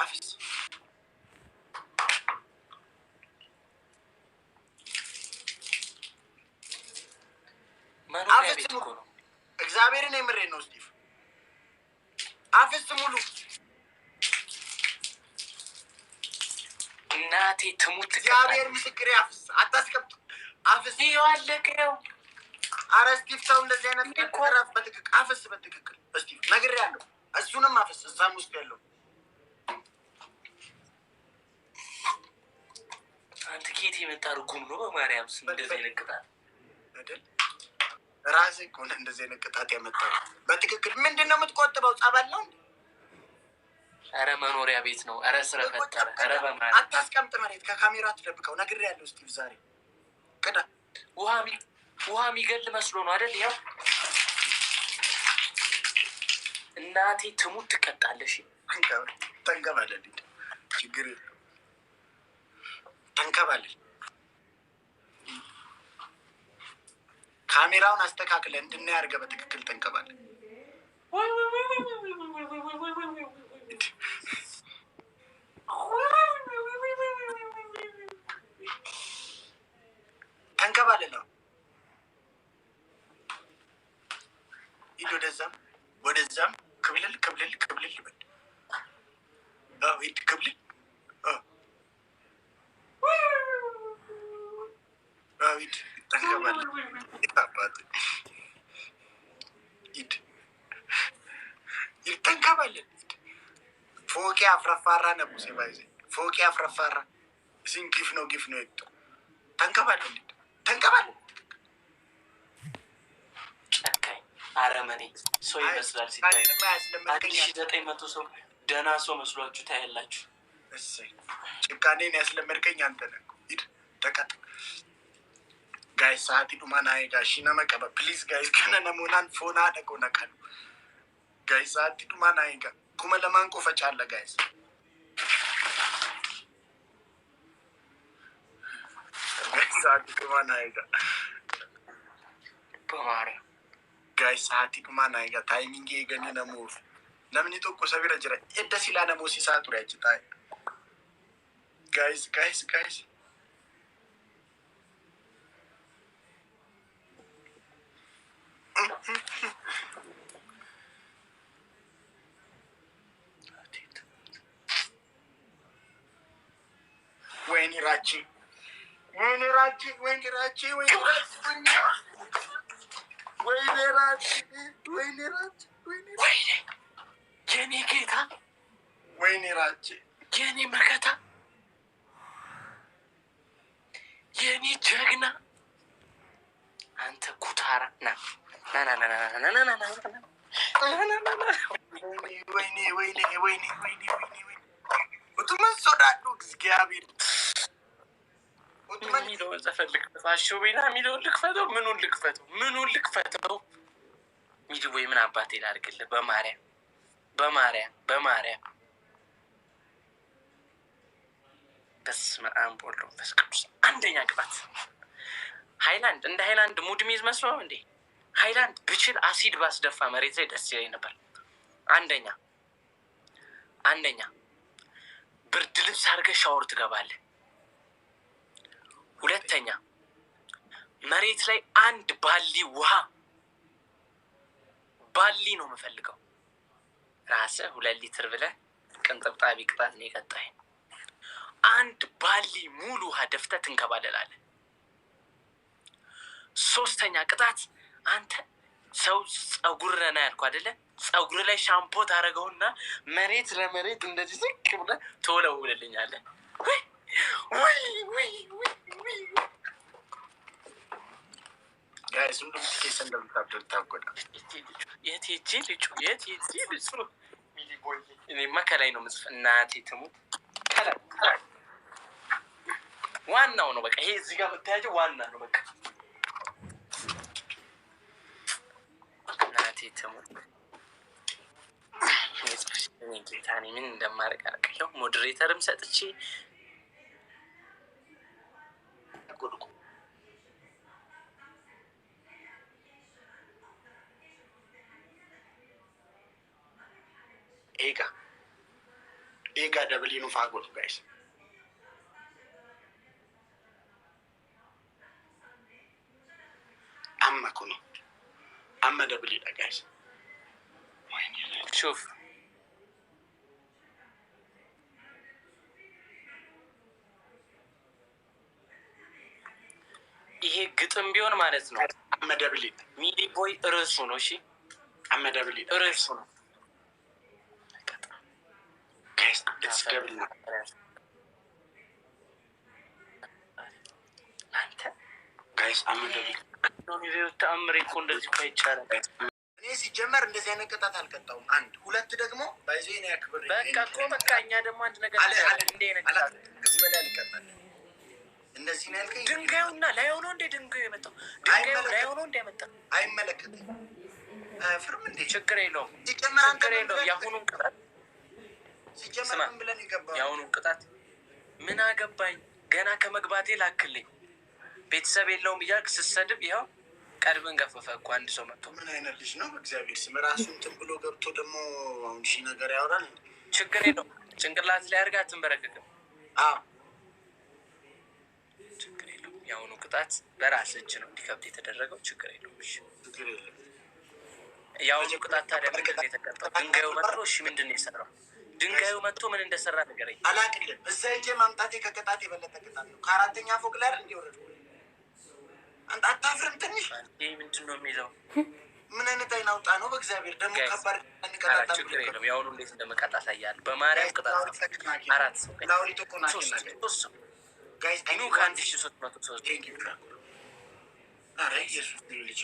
አፍስ መኖሪያ ቤት እኮ ነው። እግዚአብሔርን የምሬን ነው ስቲቭ። አፍስ ሙሉ እናቴ ትሙት። እግዚአብሔር ምስክሬ አፍስ አታስቀምጥ። አፍስ ይዋለቀው። አረ ስቲቭ ተው እንደዚህ አይነት ቆራፍ በትክክል አፍስ በትክክል ስቲቭ ነግሬያለሁ። እሱንም አፍስ እዛም ውስጥ ያለው አንተ ኬት የመጣ ርጉም ነው። በማርያም ስም እንደዚህ አይነት ቅጣት አይደል? ራስህ እኮ ነው እንደዚህ አይነት ቅጣት ያመጣው። በትክክል ምንድን ነው የምትቆጥበው? ጸበል ነው? አረ መኖሪያ ቤት ነው። አረ ስራ ፈጠረ። አረ በማርያም አታስቀምጥ። መሬት ከካሜራ ትደብቀው። ነግሬያለሁ ስቲቭ። ዛሬ ቅዳ ውሃ የሚገል መስሎ ነው አይደል? ያው እናቴ ትሙት ትቀጣለሽ። ተንከባለል። ችግር ተንከባለል። ካሜራውን አስተካክለ እንድናይ አድርገህ በትክክል ተንከባለል። ተንከባለል ነው። ሂድ ወደዛም ክብልል ይበል። ሂድ ክብልል። ሂድ ተንከባለል። ሂድ ተንከባለል። ፎቄ አፍረፋራ ነቡሴ ባይዘ ፎቄ አፍረፋራ እዚህን ጊፍ ነው ይጡ ተንከባለል። ጨካኝ አረመኔ ሰው ይመስላል ሲታይ። 1900 ሰው ደህና ሰው መስሏችሁ ታያላችሁ። እሰይ ጭካኔን ያስለመድከኝ አንተ ነህ። ሂድ ተቀጥ ጋይስ ሳቲ ዱማና አይጋሽ ነመቀበ ፕሊዝ ጋይስ ከነ ነሞናን ፎና አደቆ ነቀሉ ጋይስ ሳቲ ዱማና አይጋ ኩመ ለማንቆ ፈጫለ ጋይስ ሳቲ ዱማና አይጋ በማርያም ጋይስ ሳቲ ዱማና አይጋ ታይሚንግ የገኒ ነሞ ለምን ይተቆ ሰቢራ ጅራ እደስ ይላ ነሞ ሲሳቱ ያጭታይ ጋይስ ወይኔ ራቼ የኔ ጌታ፣ ወይኔ ራቼ፣ የኔ መከታ፣ የኔ ጀግና፣ አንተ ኩታራ ና ወይኔ ኦቶማን ሶዳዱ እግዚአብሔር ሚለውን ዘፈልክፈት አሾቤና ሚለውን ምኑን ልክፈተው ሚድ ወይ ምን አባቴ ላድርግልህ? በማርያም በስመ አብ ወወልድ ወመንፈስ ቅዱስ። አንደኛ ቅጣት ሃይላንድ እንደ ሃይላንድ ሙድ ሚዝ መስሎ እንዴ? ሃይላንድ ብችል አሲድ ባስደፋ መሬት ላይ ደስ ይለኝ ነበር። አንደኛ ብርድ ልብስ አድርገህ ሻወር ትገባለህ። ሁለተኛ መሬት ላይ አንድ ባሊ ውሃ ነው የምፈልገው። ራስህ 2 ሊትር ብለህ ቅንጥብጣቢ ቅጣት ነው የቀጣይ። አንድ ባሊ ሙሉ ውሃ ደፍተህ ትንከባለላለህ። ሶስተኛ ቅጣት አንተ ሰው ጸጉር ነው ያልኩህ አይደለ? ጸጉር ላይ ሻምፖ ታደርገውና መሬት ለመሬት እንደዚህ ዝቅ ብለህ ትወለውልልኛለህ። ጋይስ ሁሉም ኬስ እንደምታብደል ታቆዳ የት ሄጄ ልጩ ሚሊቦይ እኔማ ከላይ ነው ምጽፍ። እናቴ ትሙት ከላይ ዋናው ነው በቃ። ይሄ እዚህ ጋር የምታያቸው ዋና ነው በቃ። እናቴ ትሙት ጌታኔ ምን እንደማደርግ አላውቅም። ሞዴሬተርም ሰጥቼ ኤጋ ደብል dabli nu faa godhu guys. Amma kuno. Amma dabli da guys. شوف ይሄ ግጥም ቢሆን ማለት ነው። አመደብሊ ሚሊ ቦይ ርዕሱ ነው። እሺ አመደብሊ ርዕሱ ነው። ጋይስ ኢትስ ደብል ነው። አንተ ጋይስ አመደብሊ ነው የሚለው ተአምሬ እኮ እንደዚህ እኮ ይቻላል። እኔ ሲጀመር እንደዚህ አይነት ቅጣት አልቀጣውም። አንድ ሁለት ደግሞ ባይዘኝ ያክብር። በቃ እኮ በቃ እኛ ደግሞ አንድ ነገር አለ እንደ ይነካል ከዚህ በላይ አልቀጣም። እንደዚህ ነው ያልከኝ። ድንጋዩና ላይ ሆኖ እንደ ድንጋዩ የመጣው ድንጋዩ ላይ ሆኖ እንደ ያመጣው አይመለከትም። ፍርም እንደ ችግር የለውም። ሲጀመር አንተ ችግር የለውም። ያሁኑን ቅጣት ሲጀመር ምን ብለን ይገባው? ያሁኑን ቅጣት ምን አገባኝ? ገና ከመግባቴ ላክልኝ። ቤተሰብ የለውም እያልክ ስትሰድብ ይኸው ቀድመን ገፈፈ እኮ አንድ ሰው መጥቶ። ምን አይነት ልጅ ነው በእግዚአብሔር ስም ራሱን እንትን ብሎ ገብቶ ደግሞ አሁን ሺ ነገር ያወራል። ችግር የለውም። ጭንቅላት ላይ አድርጋ አትንበረከክም። አዎ ችግር የለውም። የአሁኑ ቅጣት በራስ እጅ ነው እንዲከብድ የተደረገው። ችግር የለውም። እሺ ችግር የለም። የአሁኑ ቅጣት ታዲያ ምንድን ነው የተቀጣው? ድንጋዩ መጥቶ እሺ ምንድን ነው የሰራው? ድንጋዩ መጥቶ ምን እንደሰራ ንገረኝ። አላቅልም። እዛ ሄጄ ማምጣቴ ከቅጣት የበለጠ ቅጣት ነው። ከአራተኛ ፎቅ ላይ አይደል እንዲወረድኩ። አንተ አታፍርም ትንሽ? ይህ ምንድን ነው የሚለው? ምን አይነት አይናውጣ ነው በእግዚአብሔር። ደግሞ ከባድ እንቀጣጣ። ችግር የለውም። የአሁኑ እንዴት እንደመቀጣ አሳያለሁ። በማርያም ቅጣት አራት ሰው ላውሪቶ እኮ ናቸው። ሶስት ሰው ጋይስ ኑ ከ1300 ቴንኪው። ኧረ ኢየሱስ ልጅ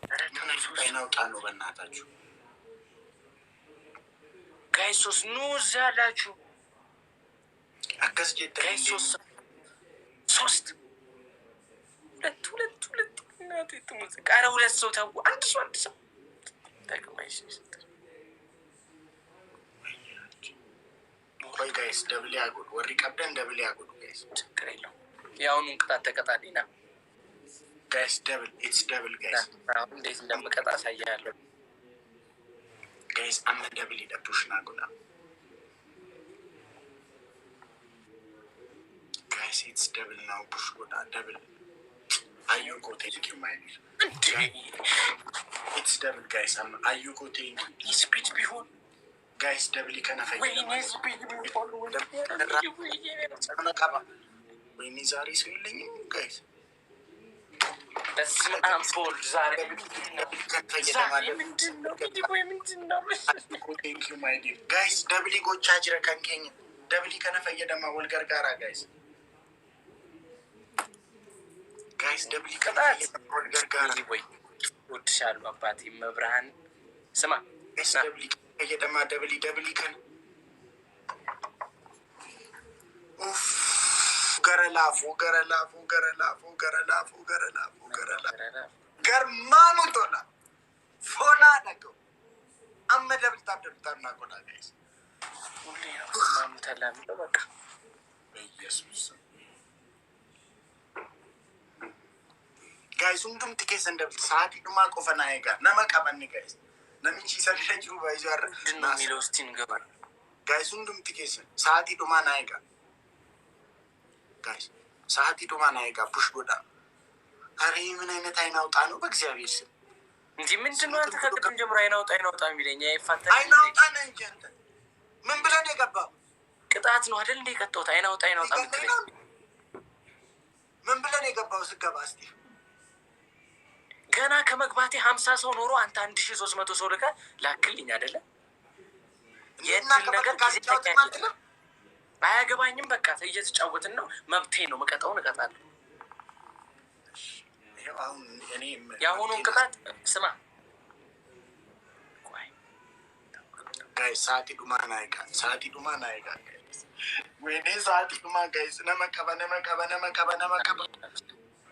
ምን አይነት አይናውጣ ነው በእናታችሁ። ጋይስ ሶስት ኑ እዛ ያላችሁ አከስ ጀተ ጋይስ ሶስት ሁለት እናቴ ትሙት። ቃረ ሁለት ሰው ታው አንድ ሰው ታከማይሽ ቆይ ጋይስ ደብል ያጉድ ወሪ ቀብደን ደብል ያጉድ ጋይስ ችግር የለውም። የአሁኑን ቅጣት ተቀጣሊና ጋይስ ደብል ኢትስ ደብል ጋይስ አሁን እንዴት እንደምቀጣ አሳያለሁ። ጋይስ አመ ደብል ይደብሽና ጉዳ ጋይስ ኢትስ ደብል ነው ፑሽ ጉዳ ደብል አዩኮ ቴንኪው ማይል ኢትስ ደብል ጋይስ አመ አዩኮ ቴንኪው ስፒድ ቢሆን ጋይስ ደብል ከነፈይ ወይኔ ስፒድ ቢሆን ወይኔ ዛሬ ሰው የለኝም ጋይስ። በስመ አብ ወልድ ዛሬ ምንድን ነው? ቴንኪው ማይ ዲር ጋይስ ደብሊ ጎቻ ጅረ ከንኬኝ ደብሊ ከነፈየ ደማ ወልገር ጋራ ጋይስ ጋይስ ደብሊ ቅጣት ወልገር ጋራ ወይ ወድሻለሁ አባቴ መብርሃን ስማ ጋይስ ደብሊ ከየደማ ደብሊ ከን ኡፍ ገረላፉ ገርማሙ ቶላ ፎና ነገው አመ ደብል ታብደብታና ቆዳ ጋይስ ሁሌ ነው ገርማሙ ተላምዶ በቃ በኢየሱስ ጋይስ ሁንዱም ትኬስ እንደብል ሰዓት ድማ ቆፈና አይጋ ነመቀመን ጋይስ ነሚቺ ሰለጅሩ ባይዛር ነው ሚለው እስቲ እንገባል ጋይስ ሁንዱም ትኬስ ሰዓት ድማ ናይጋ ጋይስ ሰዓት ድማ ናይጋ ፑሽ ጎዳ አሬ ምን አይነት አይናውጣ ነው በእግዚአብሔር ስም እንጂ ምንድነው? አንተ ከቅድም ጀምሮ አይናውጣ የሚለኝ አይፋታ አይናውጣ ነው እንጂ አንተ ምን ብለን የገባው ቅጣት ነው አይደል እንዴ? ቀጣውት አይናውጣ ምትለኝ ምን ብለን የገባው ስገባ እስቲ ገና ከመግባቴ 50 ሰው ኖሮ አንተ 1300 ሰው ልካ ላክልኝ አይደለ? የድል ነገር ጊዜ ተካኝ አያገባኝም። በቃ እየተጫወትን ነው። መብቴ ነው። መቀጣውን እቀጣለሁ። የአሁኑን ቅጣት ስማ ጋይስ ሰዓት ዱማ ናይጋ ወይኔ ሰዓት ዱማ ጋይስ ነመቀበ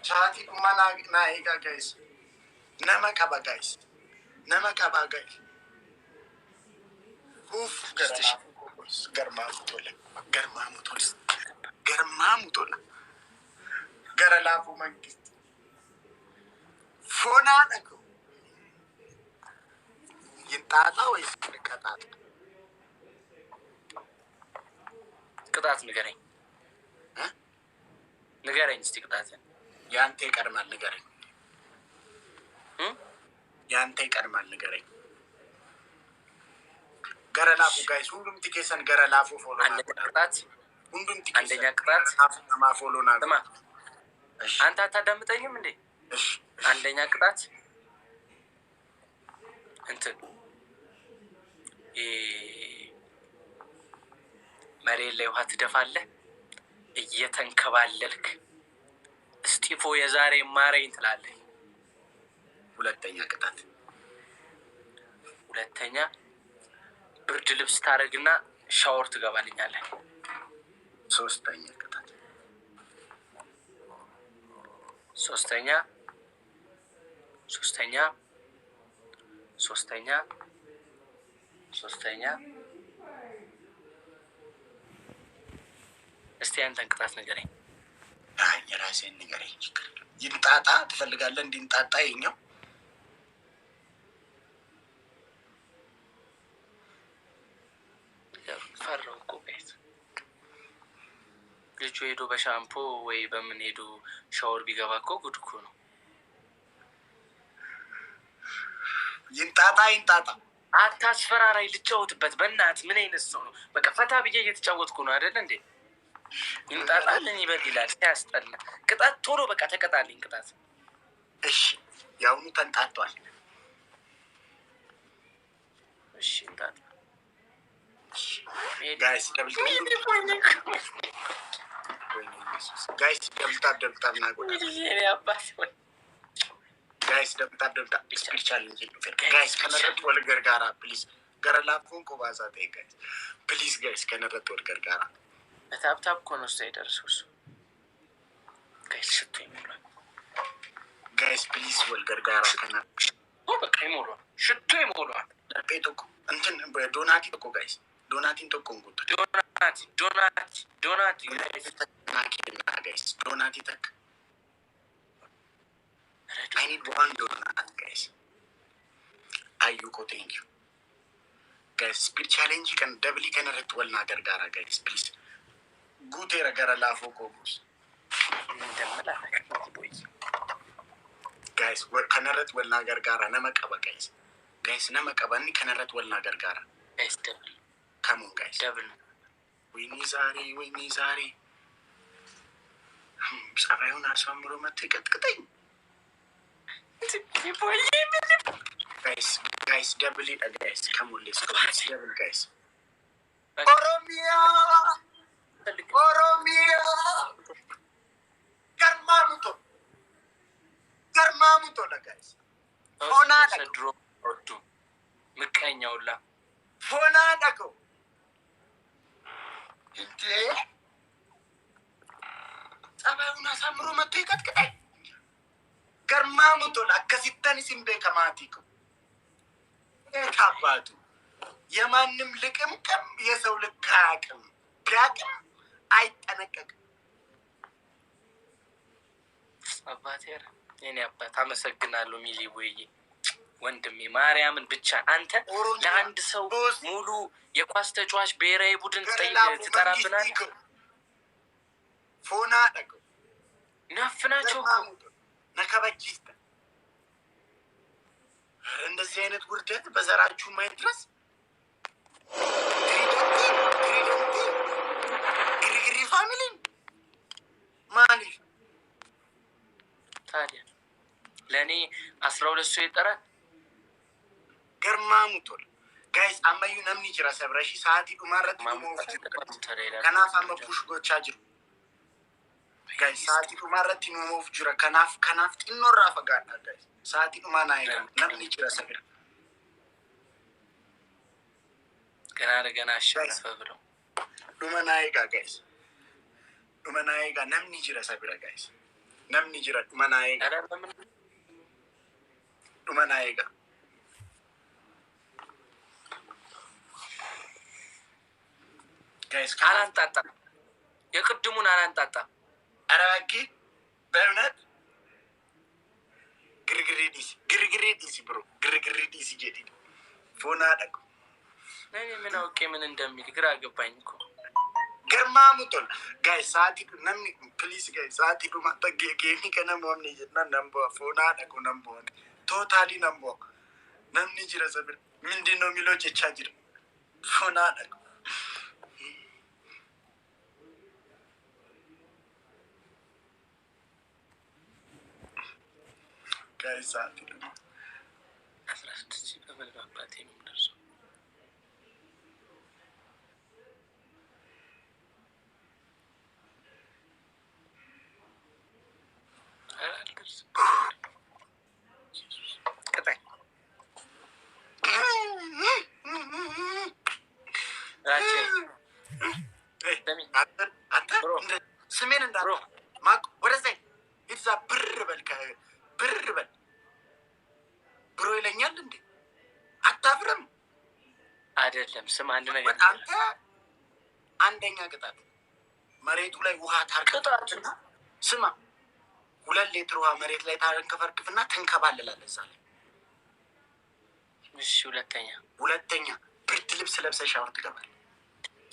ሰዓት ዱማ ናይጋ ጋይስ ነመቀበ ጋይስ ኡፍ ገርማሙ ቶላ ገረላፉ መንግስት ፎና ነገው ይንጣጣ ወይስ ልቀጣጣ? ቅጣት ንገረኝ ንገረኝ እስቲ ቅጣትን። ያንተ ይቀድማል ንገረኝ። ያንተ ይቀድማል ንገረኝ። ገረላፉ ጋይስ ሁሉም ቲኬሰን ገረላፉ ፎሎ አንደኛ ቅጣት ሁሉም አንደኛ ቅጣት ፎሎ ና ስማ አንተ አታዳምጠኝም እንዴ? አንደኛ ቅጣት እንትን መሬት ላይ ውሃ ትደፋለህ እየተንከባለልክ እስጢፎ የዛሬ ማረኝ ትላለህ። ሁለተኛ ቅጣት ሁለተኛ ብርድ ልብስ ታደርግና ሻወር ትገባልኛለህ። ሶስተኛ ቅጣት ሶስተኛ እስቲ አንተን ቅጣት ንገረኝ። የራሴን ንገረኝ። ይንጣጣ ትፈልጋለህ? እንዲንጣጣ የኛው ፈራው እኮ ቤት ልጁ ሄዶ በሻምፖ ወይ በምን ሄዶ ሻወር ቢገባ እኮ ጉድ እኮ ነው። ይንጣጣ አታስፈራራይ፣ ልጫወትበት በእናት ምን አይነት ሰው ነው? በቃ ፈታ ብዬ እየተጫወትኩ ነው አይደል እንዴ? ይንጣጣልን ይበል ይላል። ሲያስጠላ። ቅጣት ቶሎ በቃ ተቀጣልኝ ቅጣት። እሺ ያውኑ ተንጣጧል። እሺ እንጣጣ ጋይስ ደብልታ ና ጋይስ ደብልታ ስፒሪቻል ጋይስ ከነረት ወልገር ጋራ ፕሊዝ ገረላፉን ቆባዛ ጠይ ጋይስ ፕሊዝ ጋይስ ከነረት ወልገር ጋራ በታብታብ እኮ ነው ስታይ ደርሰው እሱ ጋይስ ሽቶ ይሞላል። ጋይስ ፕሊዝ ወልገር ጋራ ከና በቃ ይሞላል፣ ሽቶ ይሞላል። ለፔቶ እንትን ዶናቲ እኮ ጋይስ ዶናቲን ተቆንቁት ዶናቲ ጋይስ ዶናቲ ተክ I need one donut guys. Ayuko thank you guys. Speed challenge kan doubly kan ritual na gargara guys please. Gute ragara lafo ko boss. Guys what kan ritual na gargara na makaba guys. Guys na makaba ni kan ritual na gargara. Guys double. Come on guys. Double. We ni zari. Sabayona samuro matikatkatay. Guys, double it, guys. Come on, let's go. Let's double, guys. Oromia! Garmamuto na, guys. Fonada ko. Mikanya ula. Fonada ko. Hindi. Sabayona samuro matikatkatay. Garmamuto akkasittan isin beekamaatiiko ታባቱ የማንም ልቅምቅም የሰው ልክ አያውቅም። ቢያውቅም አይጠነቀቅም። አባቴ የኔ አባት አመሰግናለሁ። ሚሊ ወይዬ ወንድሜ ማርያምን ብቻ አንተ ለአንድ ሰው ሙሉ የኳስ ተጫዋች ብሔራዊ ቡድን ትጠራብናለህ። ፎና ደጎ ነፍናቸው ነከበጂስተ እንደዚህ አይነት ውርደት በዘራችሁ ማይድረስ ግሪግሪ ፋሚሊ ማሊፍ ታዲያ ለእኔ 12 ሰው ይጠራል። ገርማሙቶል ጋይስ አማዩ ነምኒ ጅራ ሰብረሺ ሰዓት ዱማረት ከናፋ መፑሽ ጎቻ ጅሩ guys saati dhumarratti nu moof jira kanaaf xinnoorraa fagaadha guys saati dhumaa naa eegamu namni jira sabira ገና አሸነፈ ብለው dhuma naa eegaa guys dhuma naa eegaa namni jira sabira guys namni jira dhuma naa eegaa dhuma naa eegaa guys አላንጣጣ የቅድሙን አላንጣጣ አራቂ በእውነት ግርግሬ ዲሲ ብሮ ግርግሬ ዲሲ ጀዲ ፎና ደቁ እኔ ምን አውቄ ምን እንደሚል ግራ ገባኝ እኮ Garmaamutol guys saati namni please guys saati dhuma geemii kana mo'amne jenna nambo foonaa dhaqu nambo totally nambo namni jira sabir mindino milo jecha jira foonaa dhaqu guys saati dhuma asrasti በመልባባቴ ነው ደርሶ ስሜን እንዳለ ማቅ ወደዛ ይዛ ብር በል ብሮ ይለኛል እንዴ አታፍርም አይደለም ስም አንድ ነገር አንተ አንደኛ ቅጣት መሬቱ ላይ ውሃ ታርቅጣትና ስማ 2 ሊትር ውሃ መሬት ላይ ታንከፈርክፍና ተንከባለላለህ እዛ ላይ እሺ ሁለተኛ ብርድ ልብስ ለብሰሽ ሻወር ትገባለህ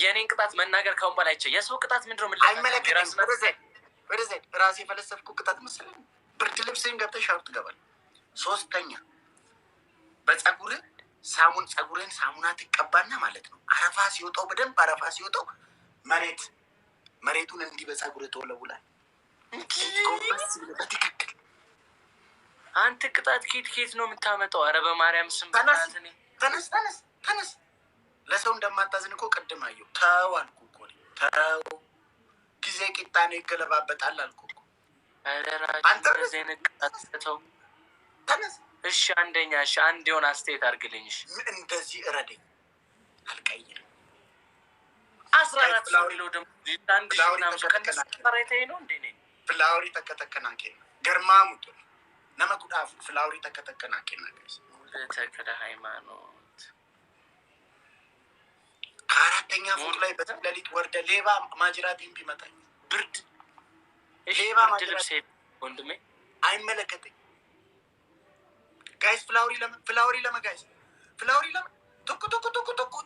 የኔን ቅጣት መናገር ካሁን በላይ አይቼ የሰው ቅጣት ምንድነው ምን አይመለከትም ወደዛ ራሴ ፈለሰፍኩ ቅጣት መሰለኝ ብርድ ልብስን ገብተሽ ሻወር ትገባለህ ሶስተኛ ፀጉርን ሳሙና ትቀባና ማለት ነው አረፋ ሲወጣው በደንብ አረፋ ሲወጣው መሬቱን እንዲህ በፀጉር ተወለውላል በትክክል አንተ ቅጣት ኬት ነው የምታመጣው አረ በማርያም ስም ተነስ ለሰው እንደማታዝን እኮ ቅድም አየሁ ተው አልኩ እኮ ተው ጊዜ ቂጣ ነው ይገለባበጣል አልኩ እኮ አንተ ዘነቅ ቅጣት ተነስ እሺ አንደኛ እሺ አንድ የሆነ አስተያየት አድርግልኝ እሺ እንደዚህ እረደኝ አልቀይርም 14 ኪሎ ደም አንድ ሺና ከነስ ተራይተይ ነው እንዴ ነኝ ፍላውሪ ተከተከናኬ ገርማሙት ነመቁዳ ፍላውሪ ተከተከናኬ ነገርስ ተከደ ሃይማኖት አራተኛ ፎቅ ላይ በተለሊት ወርደ ሌባ ማጅራቲን ቢመጣኝ ብርድ ሌባ ማጅራት ወንድሜ አይመለከተኝ ጋይስ ፍላውሪ ለማ ጋይስ ፍላውሪ ለማ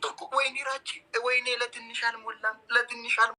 ቶኩ ወይኔ ራቺ ወይኔ ለትንሽ አልሞላም